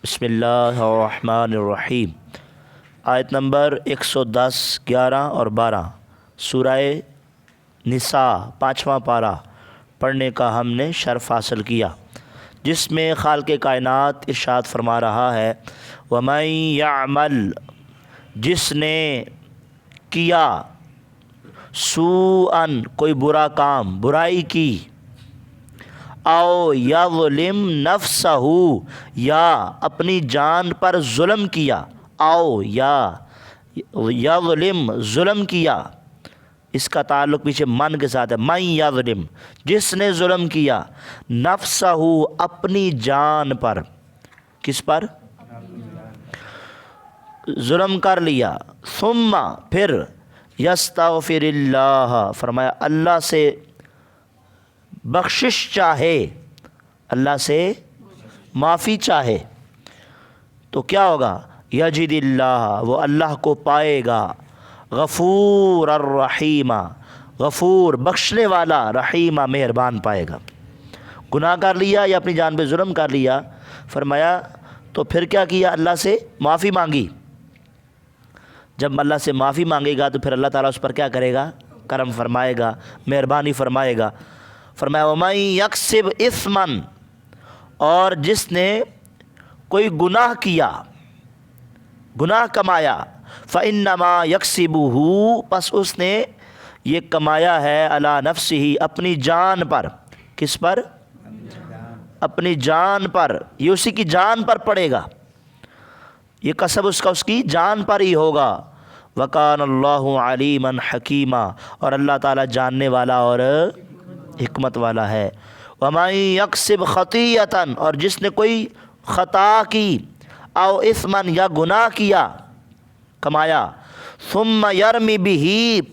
بسم اللہ الرحمن الرحیم۔ آیت نمبر 110، 11 اور 12 سورہ نساء 5واں پارہ پڑھنے کا ہم نے شرف حاصل کیا، جس میں خالق کائنات ارشاد فرما رہا ہے وَمَن يَعْمَلْ، جس نے کیا سوءً کوئی برا کام، برائی کی، او یظلم نفسہ، یا اپنی جان پر ظلم کیا، او یا یظلم ظلم کیا، اس کا تعلق پیچھے من کے ساتھ ہے، من یظلم جس نے ظلم کیا، نفسہ اپنی جان پر، کس پر؟ ظلم کر لیا، ثم پھر یستغفر اللہ، فرمایا اللہ سے بخشش چاہے، اللہ سے معافی چاہے، تو کیا ہوگا؟ یجد اللہ، وہ اللہ کو پائے گا، غفور الرحیم، غفور بخشنے والا، رحیمہ مہربان پائے گا۔ گناہ کر لیا یا اپنی جان پہ ظلم کر لیا، فرمایا تو پھر کیا کیا؟ اللہ سے معافی مانگی۔ جب اللہ سے معافی مانگے گا تو پھر اللہ تعالیٰ اس پر کیا کرے گا؟ کرم فرمائے گا، مہربانی فرمائے گا۔ فرمایا وَمَن یکسب اثما، اور جس نے کوئی گناہ کیا، گناہ کمایا، فَإِنَّمَا يَكْسِبُهُ، پس اس نے یہ کمایا ہے علی نفسہ، اپنی جان پر، کس پر؟ اپنی جان پر، یہ اسی کی جان پر پڑے گا، یہ کسب اس کا اس کی جان پر ہی ہوگا۔ وَكَانَ اللَّهُ عَلِيمًا حَكِيمًا، اور اللہ تعالیٰ جاننے والا اور حکمت والا ہے۔ وَمَن يَكْسِبْ خَطِيئَةً، اور جس نے کوئی خطا کی، او اثما یا گناہ کیا، کمایا، ثم یرمی بہ،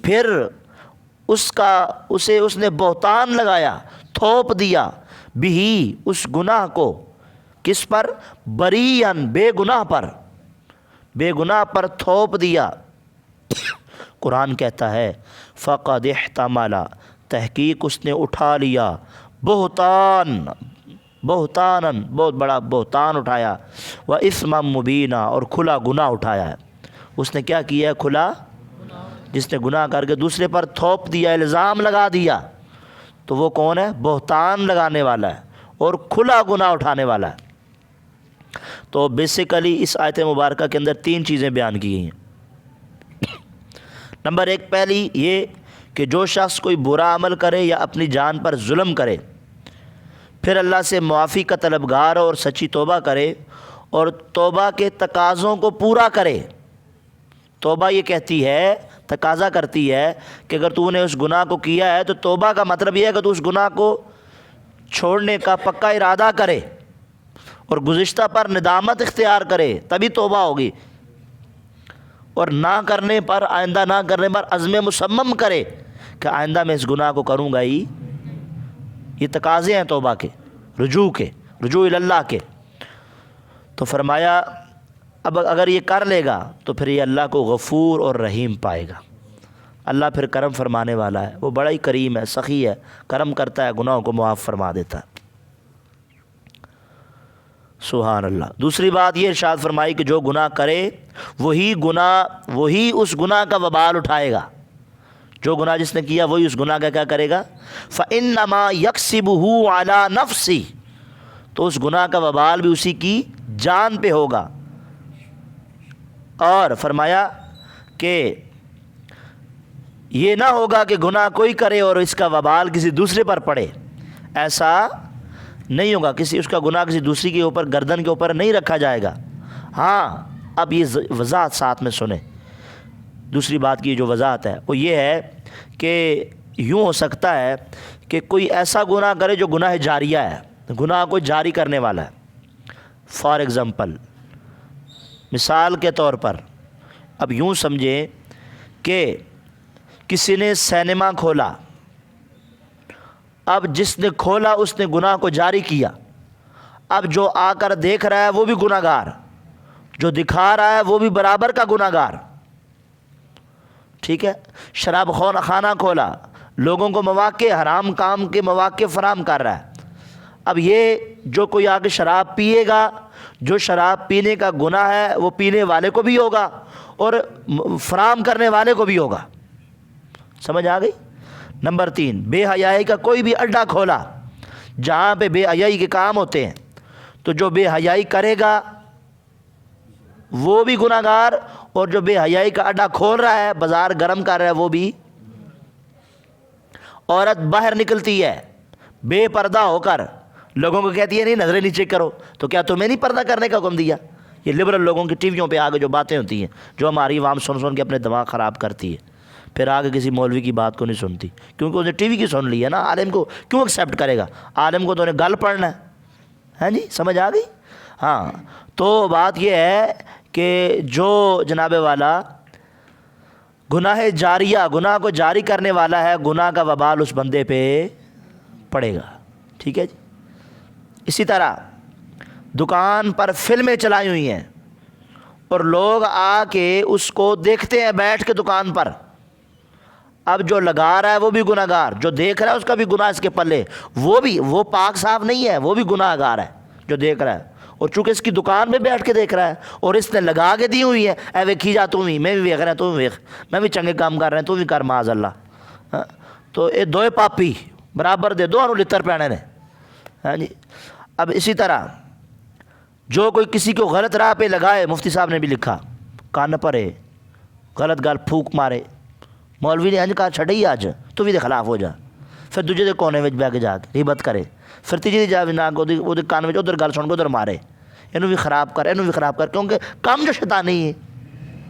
پھر اس نے بہتان لگایا، تھوپ دیا، بہ اس گناہ کو، کس پر؟ بریئن بے گناہ پر، بے گناہ پر تھوپ دیا۔ قرآن کہتا ہے فقد احتمل، تحقیق اس نے اٹھا لیا، بہتان، بہتانن بہت بڑا بہتان اٹھایا، وَإِثْمًا مُبِينًا، اور کھلا گناہ اٹھایا ہے۔ اس نے کیا کیا ہے؟ کھلا، جس نے گناہ کر کے دوسرے پر تھوپ دیا، الزام لگا دیا، تو وہ کون ہے؟ بہتان لگانے والا ہے اور کھلا گناہ اٹھانے والا ہے۔ تو بیسیکلی اس آیت مبارکہ کے اندر تین چیزیں بیان کی گئی ہیں۔ نمبر ایک، پہلی یہ کہ جو شخص کوئی برا عمل کرے یا اپنی جان پر ظلم کرے، پھر اللہ سے معافی کا طلبگار اور سچی توبہ کرے، اور توبہ کے تقاضوں کو پورا کرے۔ توبہ یہ کہتی ہے، تقاضا کرتی ہے کہ اگر تو نے اس گناہ کو کیا ہے تو توبہ کا مطلب یہ ہے کہ تو اس گناہ کو چھوڑنے کا پکا ارادہ کرے اور گزشتہ پر ندامت اختیار کرے، تبھی توبہ ہوگی، اور نہ کرنے پر، آئندہ نہ کرنے پر عزم مصمم کرے کہ آئندہ میں اس گناہ کو کروں گا ہی۔ یہ تقاضے ہیں توبہ کے، رجوع کے، رجوع اللہ کے۔ تو فرمایا اب اگر یہ کر لے گا تو پھر یہ اللہ کو غفور اور رحیم پائے گا۔ اللہ پھر کرم فرمانے والا ہے، وہ بڑا ہی کریم ہے، سخی ہے، کرم کرتا ہے، گناہوں کو معاف فرما دیتا ہے۔ سبحان اللہ۔ دوسری بات یہ ارشاد فرمائی کہ جو گناہ کرے وہی اس گناہ کا وبال اٹھائے گا۔ جو گناہ جس نے کیا وہی اس گناہ کا کیا کرے گا؟ فَإِنَّمَا يَكْسِبُهُ عَلَى نَفْسِهِ، تو اس گناہ کا وبال بھی اسی کی جان پہ ہوگا۔ اور فرمایا کہ یہ نہ ہوگا کہ گناہ کوئی کرے اور اس کا وبال کسی دوسرے پر پڑے، ایسا نہیں ہوگا، اس کا گناہ کسی دوسری کے اوپر، گردن کے اوپر نہیں رکھا جائے گا۔ ہاں اب یہ وضاحت ساتھ میں سنیں، دوسری بات کی جو وضاحت ہے وہ یہ ہے کہ یوں ہو سکتا ہے کہ کوئی ایسا گناہ کرے جو گناہ جاریہ ہے، گناہ کو جاری کرنے والا ہے۔ فار ایگزامپل، مثال کے طور پر، اب یوں سمجھیں کہ کسی نے سینما کھولا، اب جس نے کھولا اس نے گناہ کو جاری کیا، اب جو آ کر دیکھ رہا ہے وہ بھی گناہ گار، جو دکھا رہا ہے وہ بھی برابر کا گناہ گار، ٹھیک ہے۔ شراب خانہ کھولا، لوگوں کو مواقع، حرام کام کے مواقع فراہم کر رہا ہے، اب یہ جو کوئی آگے شراب پیے گا جو شراب پینے کا گناہ ہے وہ پینے والے کو بھی ہوگا اور فراہم کرنے والے کو بھی ہوگا. سمجھ آ گئی؟ نمبر 3، بے حیائی کا کوئی بھی اڈا کھولا جہاں پہ بے حیائی کے کام ہوتے ہیں تو جو بے حیائی کرے گا وہ بھی گناہ گار، اور جو بے حیائی کا اڈا کھول رہا ہے، بازار گرم کر رہا ہے، وہ بھی. عورت باہر نکلتی ہے بے پردہ ہو کر، لوگوں کو کہتی ہے نہیں نظریں نیچے کرو، تو کیا تمہیں نہیں پردہ کرنے کا حکم دیا؟ یہ لبرل لوگوں کی ٹی ویوں پہ آگے جو باتیں ہوتی ہیں، جو ہماری عوام سن سن کے اپنے دماغ خراب کرتی ہے، پھر آگے کسی مولوی کی بات کو نہیں سنتی، کیونکہ اسے ٹی وی کی سن لی ہے نا. عالم کو کیوں ایکسیپٹ کرے گا؟ عالم کو تو انہیں گل پڑھنا ہے جی. سمجھ آ گئی؟ ہاں. تو بات یہ ہے کہ جو جناب والا گناہ جاریہ، گناہ کو جاری کرنے والا ہے، گناہ کا وبال اس بندے پہ پڑے گا. ٹھیک ہے جی. اسی طرح دکان پر فلمیں چلائی ہوئی ہیں اور لوگ آ کے اس کو دیکھتے ہیں بیٹھ کے دکان پر. اب جو لگا رہا ہے وہ بھی گناہ گار، جو دیکھ رہا ہے اس کا بھی گناہ اس کے پلے، وہ پاک صاف نہیں ہے، وہ بھی گناہ گار ہے جو دیکھ رہا ہے. اور چونکہ اس کی دکان میں بیٹھ کے دیکھ رہا ہے اور اس نے لگا کے دی ہوئی ہے، اے ویکھی جا تو بھی، میں بھی ویکھ رہا تو بھی ویکھ، میں بھی چنگے کام کر رہا ہوں تو بھی کر معاذ اللہ. تو یہ دوئے پاپی برابر دے، دونوں لتر پینے نے. ہاں جی. اب اسی طرح جو کوئی کسی کو غلط راہ پہ لگائے، مفتی صاحب نے بھی لکھا، کان پرے غلط گل پھونک مارے، مولوی نے کہا چھڑی اج تو بھی دے خلاف ہو جا، پھر دوجے دے کونے وچ بہ کے جا کے غیبت کرے، پھر تیجی دی جا نہ وہ کان وچ ادھر گل سن کے ادھر مارے، اینوں بھی خراب کر، اینوں بھی خراب کر، کیونکہ کام جو شیطانی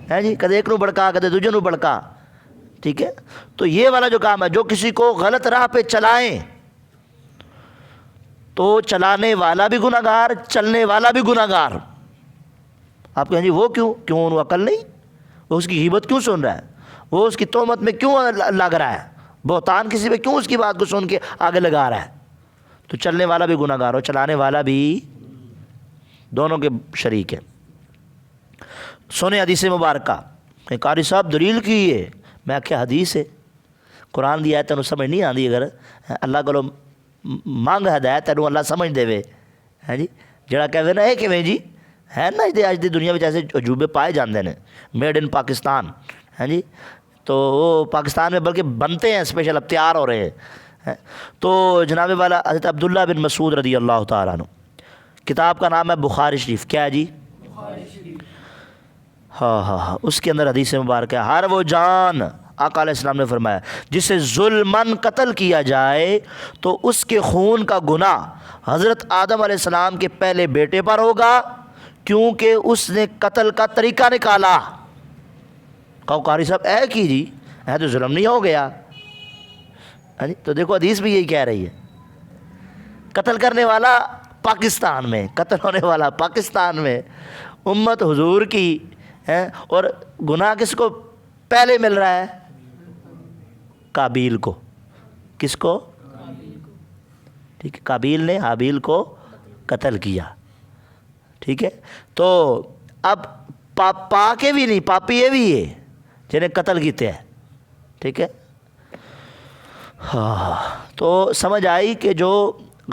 ہے جی، کدے ایک نو بڑکا کدے دوجے نو بڑکا. ٹھیک ہے. تو یہ والا جو کام ہے، جو کسی کو غلط راہ پہ چلائیں تو چلانے والا بھی گناہ گار، چلنے والا بھی گناہ گار. آپ کہیں جی وہ کیوں انہوں عقل نہیں، وہ اس کی غیبت کیوں سن رہا ہے، وہ اس کی تہمت میں کیوں لگ رہا ہے، بہتان کسی پہ کیوں اس کی بات کو سن کے آگے لگا رہا ہے. تو چلنے والا بھی گناہ گار ہو، چلانے والا بھی، دونوں کے شریک ہیں. سنیں حدیث مبارکہ. قاری صاحب دلیل کی ہے، میں آخیا حدیث ہے، قرآن دی آیت تینوں سمجھ نہیں آتی، اگر اللہ کو مانگ ہدایت تینوں اللہ سمجھ دے وے. ہے جی. جڑا کہے نا یہ کیویں جی ہے نا، اج دی دنیا میں ایسے عجوبے پائے جاندے نے، میڈ ان پاکستان. ہے جی. تو وہ پاکستان میں بلکہ بنتے ہیں، اسپیشل اب تیار ہو رہے ہیں. تو جناب والا حضرت عبداللہ بن مسعود رضی اللہ تعالیٰ عنہ، کتاب کا نام ہے بخاری شریف. کیا ہے جی؟ ہاں. اس کے اندر حدیث مبارک ہے، ہر وہ جان، آقا علیہ السلام نے فرمایا، جسے ظلماً قتل کیا جائے تو اس کے خون کا گناہ حضرت آدم علیہ السلام کے پہلے بیٹے پر ہوگا، کیونکہ اس نے قتل کا طریقہ نکالا. کہو قاری صاحب اے کی جی، اے تو ظلم نہیں ہو گیا. تو دیکھو حدیث بھی یہی کہہ رہی ہے، قتل کرنے والا پاکستان میں، قتل ہونے والا پاکستان میں، امت حضور کی ہے، اور گناہ کس کو پہلے مل رہا ہے؟ قابیل کو. کس کو؟ ٹھیک ہے. قابیل نے حابیل کو قتل کیا. ٹھیک ہے. تو اب پاکے بھی نہیں، پاپی یہ بھی ہے جنہیں قتل کیتے ہیں. ٹھیک ہے. ہاں. تو سمجھ آئی کہ جو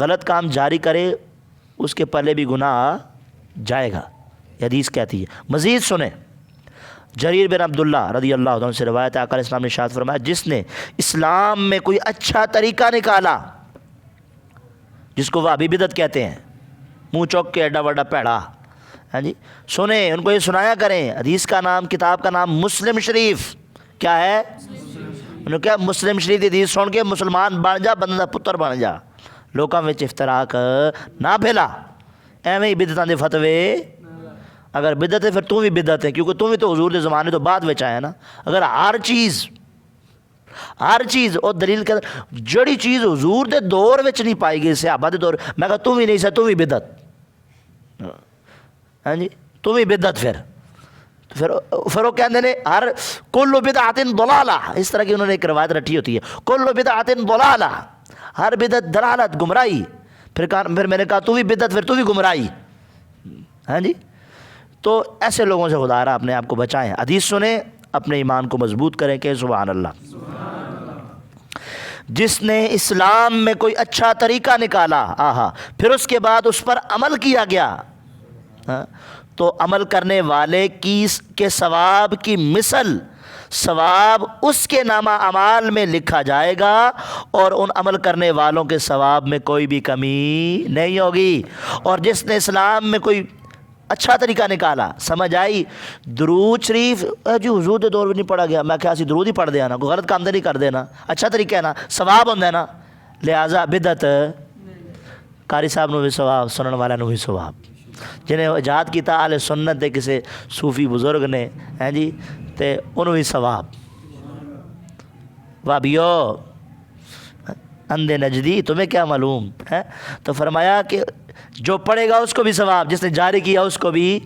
غلط کام جاری کرے اس کے پلے بھی گناہ جائے گا، یہ حدیث کہتی ہے. مزید سنیں، جریر بن عبداللہ رضی اللہ عنہ سے روایت ہے، آقا علیہ السلام نے ارشاد فرمایا، جس نے اسلام میں کوئی اچھا طریقہ نکالا، جس کو وہابی بدعت کہتے ہیں، منہ چوک کے ایڈا وڈا پیڑا. ہاں جی. سنیں، ان کو یہ سنایا کریں. حدیث کا نام، کتاب کا نام مسلم شریف. کیا ہے؟ انہوں نے کہا مسلم شریف کی حدیث سن کے مسلمان بن جا، بندہ پتر بن جا، لوکاں وچ افتراق نہ پھیلا، ایویں ہی بدعتاں دے فتوے. اگر بدعت ہے پھر تو بھی بدعت ہے، کیونکہ تو بھی تو حضور دے زمانے تو بعد وچ آیا نا. اگر ہر چیز اور دلیل کر، جڑی چیز حضور دے دور وچ نہیں پائی گئی، صحابہ دے دور، میں کہا تو بھی نہیں سا، تو بھی بدعت. ہاں جی. تو بھی بدعت. پھر وہ کہتے ہیں ہر کل بدعت ضلالہ، اس طرح کی انہوں نے ایک روایت رٹھی ہوتی ہے، کل بدعت ضلالہ، ہر بدعت دلالت، گمراہی. پھر میں نے کہا تو بھی بدعت، پھر تو بھی گمراہی. ہاں جی. تو ایسے لوگوں سے خدا رہا اپنے آپ کو بچائیں. حدیث سنیں، اپنے ایمان کو مضبوط کریں کہ سبحان اللہ. جس نے اسلام میں کوئی اچھا طریقہ نکالا، پھر اس کے بعد اس پر عمل کیا گیا، ہاں، تو عمل کرنے والے کے ثواب کی مثل ثواب اس کے نامہ اعمال میں لکھا جائے گا، اور ان عمل کرنے والوں کے ثواب میں کوئی بھی کمی نہیں ہوگی۔ اور جس نے اسلام میں کوئی اچھا طریقہ نکالا، سمجھ آئی، درود شریف جی حضور دے دور میں نہیں پڑھا گیا، میں کیا سی درود ہی پڑھ دیا نا، کوئی غلط کام تو نہیں کر دینا، اچھا طریقہ ہے نا، ثواب ہوتا ہے نا، لہٰذا بدعت قاری صاحب نو بھی ثواب، سنن والا نو بھی ثواب، جنہیں ایجاد کیتا اہل سنت دے کسی صوفی بزرگ نے ہیں جی، تے انہوں بھی ثواب۔ وابیو اندھے نجدی تمہیں کیا معلوم ہے؟ تو فرمایا کہ جو پڑھے گا اس کو بھی ثواب، جس نے جاری کیا اس کو بھی۔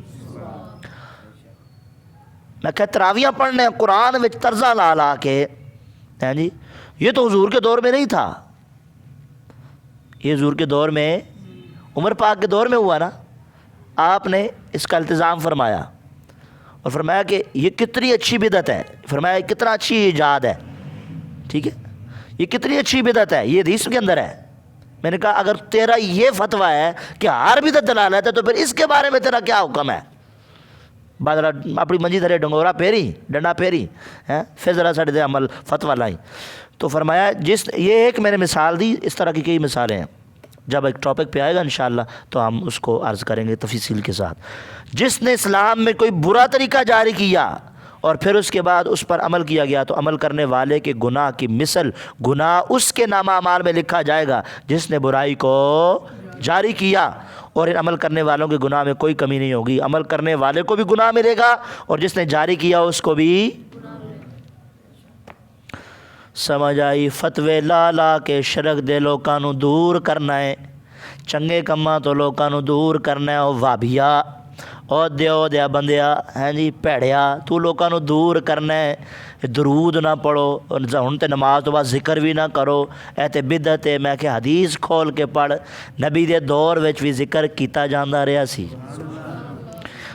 میں کہ تراویاں پڑھنے قرآن وچ طرزاں لا لا کے ہیں جی، یہ تو حضور کے دور میں نہیں تھا، یہ حضور کے دور میں، عمر پاک کے دور میں ہوا نا، آپ نے اس کا التزام فرمایا اور فرمایا کہ یہ کتنی اچھی بدعت ہے، فرمایا کتنا اچھی ایجاد ہے، ٹھیک ہے، یہ کتنی اچھی بدعت ہے، یہ حدیث کے اندر ہے۔ میں نے کہا اگر تیرا یہ فتویٰ ہے کہ ہر بدعت دلالت ہے تو پھر اس کے بارے میں تیرا کیا حکم ہے؟ بعد اپنی منجی دھرے ڈنگورا پھیری، ڈنڈا پھیری ہیں، پھر ذرا ساڑھے دے عمل فتویٰ لائی۔ تو فرمایا یہ ایک میں نے مثال دی، اس طرح کی کئی مثالیں ہیں، جب ایک ٹاپک پہ آئے گا انشاءاللہ تو ہم اس کو عرض کریں گے تفصیل کے ساتھ۔ جس نے اسلام میں کوئی برا طریقہ جاری کیا اور پھر اس کے بعد اس پر عمل کیا گیا تو عمل کرنے والے کے گناہ کی مثل گناہ اس کے نامہ اعمال میں لکھا جائے گا جس نے برائی کو جاری کیا، اور ان عمل کرنے والوں کے گناہ میں کوئی کمی نہیں ہوگی، عمل کرنے والے کو بھی گناہ ملے گا اور جس نے جاری کیا اس کو بھی۔ سمجھ آئی؟ فتوے لا لا کے شرک دے لوکاں نو دور کرنا ہے، چنگے کماں تو لوکاں نو دور کرنا ہے، او وابیا او دیا بندیا ہیں جی پیڑیا، تو لوکاں نو دور کرنا ہے، درود نہ پڑھو، ہن تے نماز تو بعد ذکر بھی نہ کرو، اے تے بدعت ہے۔ میں کہ حدیث کھول کے پڑھ، نبی دے دور وچ بھی ذکر کیتا جاندا رہیا سی،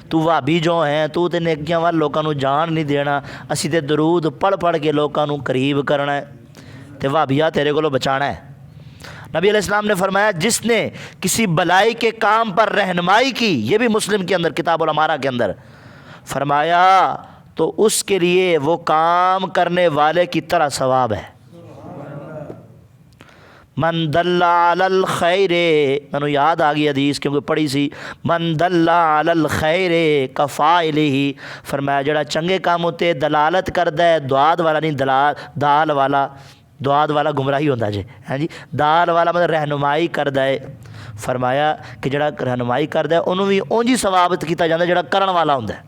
تو وابی جو ہیں تو تے نیکیاں وال لوکاں نو جان نہیں دینا، اسی تے درود پڑھ پڑھ کے لوکاں نو قریب کرنا ہے، تے وابیا تیرے کولو بچانا ہے۔ نبی علیہ السلام نے فرمایا جس نے کسی بلائی کے کام پر رہنمائی کی، یہ بھی مسلم کے اندر کتاب الامارہ کے اندر فرمایا، تو اس کے لیے وہ کام کرنے والے کی طرح ثواب ہے۔ من دل علی الخیر، میں یاد آ گئی حدیث کیونکہ پڑھی سی، من دل علی الخیر کفاعلہ، فرمایا جڑا چنگے کام ہوتے دلالت کردا ہے، دعاد والا نہیں، دال والا، دعاد والا گمراہی ہوتا جی، ہاں جی، دال والا مطلب رہنمائی کردا ہے، فرمایا کہ جڑا رہنمائی کردا ہے انہوں بھی اونجی ثوابت کیتا جاتا ہے جڑا کرن والا ہوندا ہے۔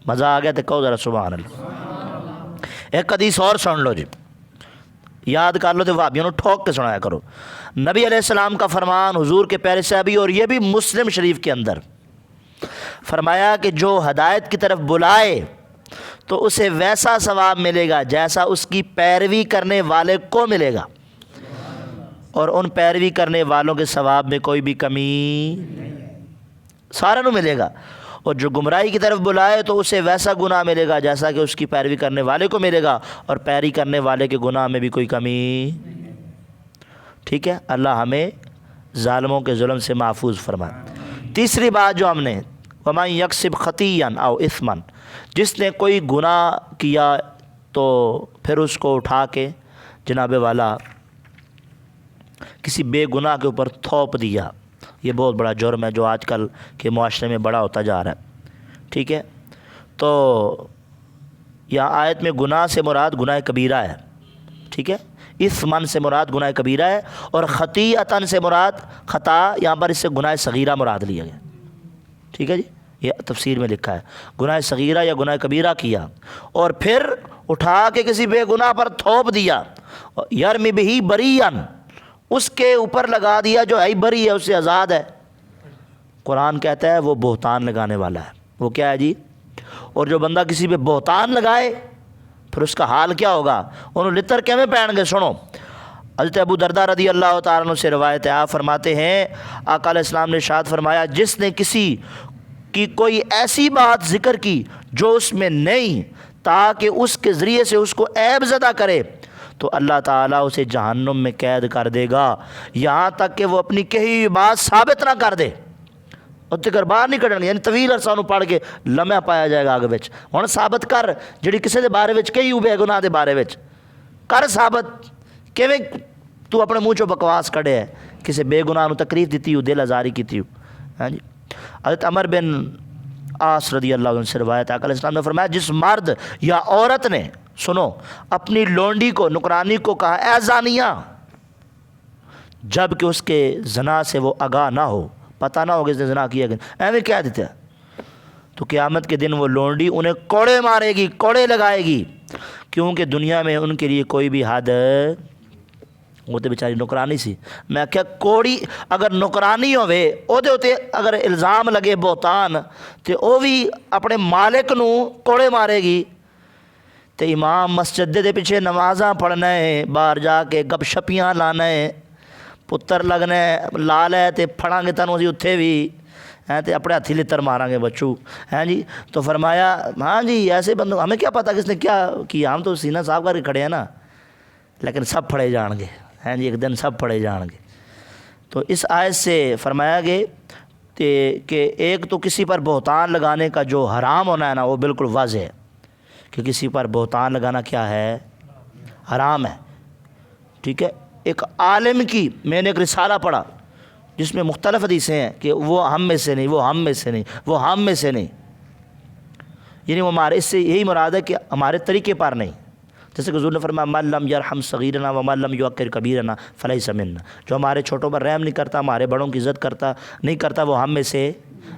مزہ آ گیا تو کہو ذرا سبحان اللہ۔ ایک حدیث اور سن لو جی، یاد کر لو تو وہابیوں نے ٹھوک کے سنایا کرو۔ نبی علیہ السلام کا فرمان، حضور کے پیارے صحابی، اور یہ بھی مسلم شریف کے اندر فرمایا کہ جو ہدایت کی طرف بلائے تو اسے ویسا ثواب ملے گا جیسا اس کی پیروی کرنے والے کو ملے گا، اور ان پیروی کرنے والوں کے ثواب میں کوئی بھی کمی سارا نو ملے گا، اور جو گمراہی کی طرف بلائے تو اسے ویسا گناہ ملے گا جیسا کہ اس کی پیروی کرنے والے کو ملے گا، اور پیروی کرنے والے کے گناہ میں بھی کوئی کمی۔ ٹھیک ہے، اللہ ہمیں ظالموں کے ظلم سے محفوظ فرمائے۔ تیسری بات جو ہم نے، وَمَن يَكْسِبْ خَطِيًّا أَوْ إِثْمًا، جس نے کوئی گناہ کیا تو پھر اس کو اٹھا کے جناب والا کسی بے گناہ کے اوپر تھوپ دیا، یہ بہت بڑا جرم ہے جو آج کل کے معاشرے میں بڑا ہوتا جا رہا ہے۔ ٹھیک ہے، تو یہاں آیت میں گناہ سے مراد گناہ کبیرہ ہے، ٹھیک ہے، اثمن سے مراد گناہ کبیرہ ہے، اور خطیئتن سے مراد خطا، یہاں پر اس سے گناہ صغیرہ مراد لیا گیا، ٹھیک ہے جی، یہ تفسیر میں لکھا ہے، گناہ صغیرہ یا گناہ کبیرہ کیا اور پھر اٹھا کے کسی بے گناہ پر تھوپ دیا، یرمی بہی بریئن، اس کے اوپر لگا دیا جو ہے بری ہے، اس سے آزاد ہے، قرآن کہتا ہے وہ بہتان لگانے والا ہے۔ وہ کیا ہے جی؟ اور جو بندہ کسی پہ بہتان لگائے پھر اس کا حال کیا ہوگا؟ انہوں لتر کیویں پہن گے؟ سنو، حضرت ابو درداء رضی اللہ تعالیٰ عنہ سے روایت ہے، آپ فرماتے ہیں آقا علیہ السلام نے ارشاد فرمایا جس نے کسی کی کوئی ایسی بات ذکر کی جو اس میں نہیں تاکہ اس کے ذریعے سے اس کو عیب زدہ کرے تو اللہ تعالیٰ اسے جہنم میں قید کر دے گا یہاں تک کہ وہ اپنی کہی ہوئی بات ثابت نہ کر دے اور تکر باہر نہیں کھڑن یعنی طویل عرصہ انہوں پڑھ کے لمحہ پایا جائے گا آگے بچ ہوں ثابت کر جڑی کسی دے بارے وچ کہی ہوئی بے گناہ دے بارے وچ کر ثابت کیویں تو اپنے منہ چوں بکواس کھڑے ہے کسی بے گناہ نو تکلیف دیتی ہو دل آزاری کیتی ہو ہاں جی حضرت عمر بن عاص رضی اللہ عنہ سے روایت آقا علیہ السلام نے فرمایا جس مرد یا عورت نے سنو اپنی لونڈی کو نکرانی کو کہا اے زانیہ جب کہ اس کے زنا سے وہ آگاہ نہ ہو پتہ نہ ہو کہ اس نے زنا کیا کہ ایویں کہہ دیتا ہے تو قیامت کے دن وہ لونڈی انہیں کوڑے مارے گی کوڑے لگائے گی کیونکہ دنیا میں ان کے لیے کوئی بھی حد وہ تو بیچاری نکرانی سی میں کیا کوڑی اگر نکرانی ہوئے او دے ہوتے اگر الزام لگے بہتان تو وہ بھی اپنے مالک نو کوڑے مارے گی تو امام مسجد دے پیچھے نمازاں پڑھنا ہے باہر جا کے گپ شپیاں لانا ہے پتر لگنا ہے لال ہے تو پھڑاں گے تنوں اسی اتھے بھی ہیں تو اپنے ہاتھی لتر ماراں گے بچو ہیں جی تو فرمایا ہاں جی ایسے بندوں ہمیں کیا پتہ کس نے کیا کیا ہم تو سینہ صاف کر کے کھڑے ہیں نا لیکن سب پھڑے جان گے ہیں جی ایک دن سب پڑھے جان گے تو اس آیت سے فرمایا گیا کہ ایک تو کسی پر بہتان لگانے کا جو حرام ہونا ہے نا وہ بالکل واضح ہے کہ کسی پر بہتان لگانا کیا ہے حرام ہے ٹھیک ہے ایک عالم کی میں نے ایک رسالہ پڑھا جس میں مختلف حدیثیں ہیں کہ وہ ہم میں سے نہیں وہ ہم میں سے نہیں وہ ہم میں سے نہیں یعنی وہ ہمارے اس سے یہی مراد ہے کہ ہمارے طریقے پر نہیں جیسے کہ حضور نے فرمایا من لم یرحم صغیرنا ومن لم یوقر کبیرنا فلیس منا جو ہمارے چھوٹوں پر رحم نہیں کرتا ہمارے بڑوں کی عزت کرتا نہیں کرتا وہ ہم میں سے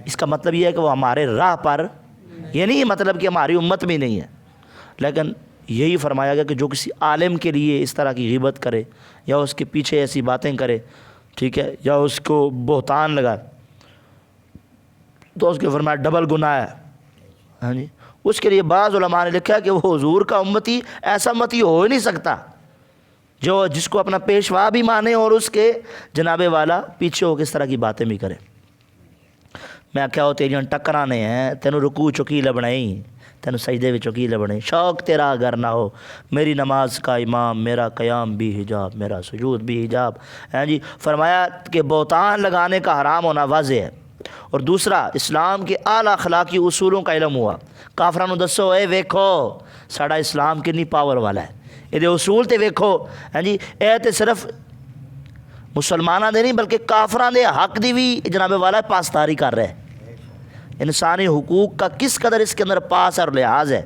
اس کا مطلب یہ ہے کہ وہ ہمارے راہ پر یہ نہیں مطلب کہ ہماری امت میں نہیں ہے لیکن یہی فرمایا گیا کہ جو کسی عالم کے لیے اس طرح کی غیبت کرے یا اس کے پیچھے ایسی باتیں کرے ٹھیک ہے یا اس کو بہتان لگا تو اس کے فرمایا ڈبل گناہ ہے ہاں جی اس کے لیے بعض علماء نے لکھا کہ وہ حضور کا امتی ایسا امتی ہو ہی نہیں سکتا جو جس کو اپنا پیشوا بھی مانے اور اس کے جناب والا پیچھے ہو کے اس طرح کی باتیں بھی کرے میں کیا ہو تیریاں ٹکرانے ہیں تینوں رکوع چکی لبنائی تینوں سجدے بھی چکی لبنے شوق تیرا اگر نہ ہو میری نماز کا امام میرا قیام بھی حجاب میرا سجود بھی حجاب ہیں جی فرمایا کہ بہتان لگانے کا حرام ہونا واضح ہے اور دوسرا اسلام کے اعلیٰ اخلاقی اصولوں کا علم ہوا کافراں نوں دسو اے ویکھو ساڈا اسلام کتنی پاور والا ہے یہ اصول تے ویکھو ہاں جی اے تے صرف مسلماناں دے نہیں بلکہ کافراں دے حق دی بھی جناب والا پاسداری کر رہے ہیں انسانی حقوق کا کس قدر اس کے اندر پاس اور لحاظ ہے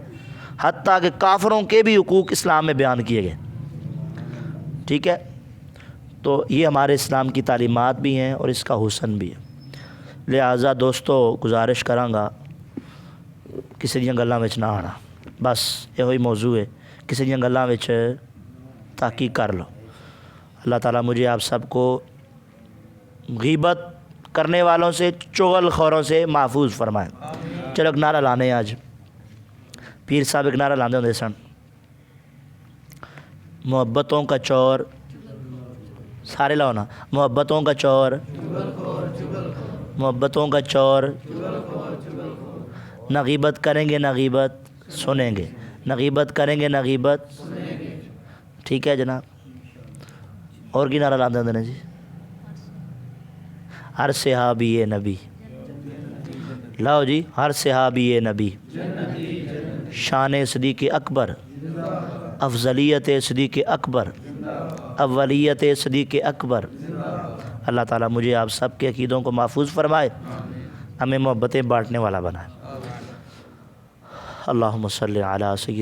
حتیٰ کہ کافروں کے بھی حقوق اسلام میں بیان کیے گئے ٹھیک ہے تو یہ ہمارے اسلام کی تعلیمات بھی ہیں اور اس کا حسن بھی ہے لہٰذا دوستو گزارش کراں گا کسی دیاں گلاں وچ نہ آنا بس یہ موضوع ہے کسی دیاں گلاں وچ تحقیق کر لو اللہ تعالیٰ مجھے آپ سب کو غیبت کرنے والوں سے چغل خوروں سے محفوظ فرمائے چلو ایک نعرہ لانے آج پیر صاحب ایک نعرہ لاندے ہوندے سن محبتوں کا چور سارے لاؤ نا محبتوں کا چور محبتوں کا چور نہ غیبت کریں گے نہ غیبت سنیں گے نہ غیبت کریں گے نہ غیبت ٹھیک ہے جناب اور کی نعرہ لاندے ہوندے نے جی ہر صحابی نبی لاؤ جی ہر صحابی نبی شان صدیق اکبر افضلیت صدیق اکبر اولیت صدیق اکبر اللہ تعالیٰ مجھے آپ سب کے عقیدوں کو محفوظ فرمائے ہمیں محبتیں بانٹنے والا بنائے اللہم صلی علی سید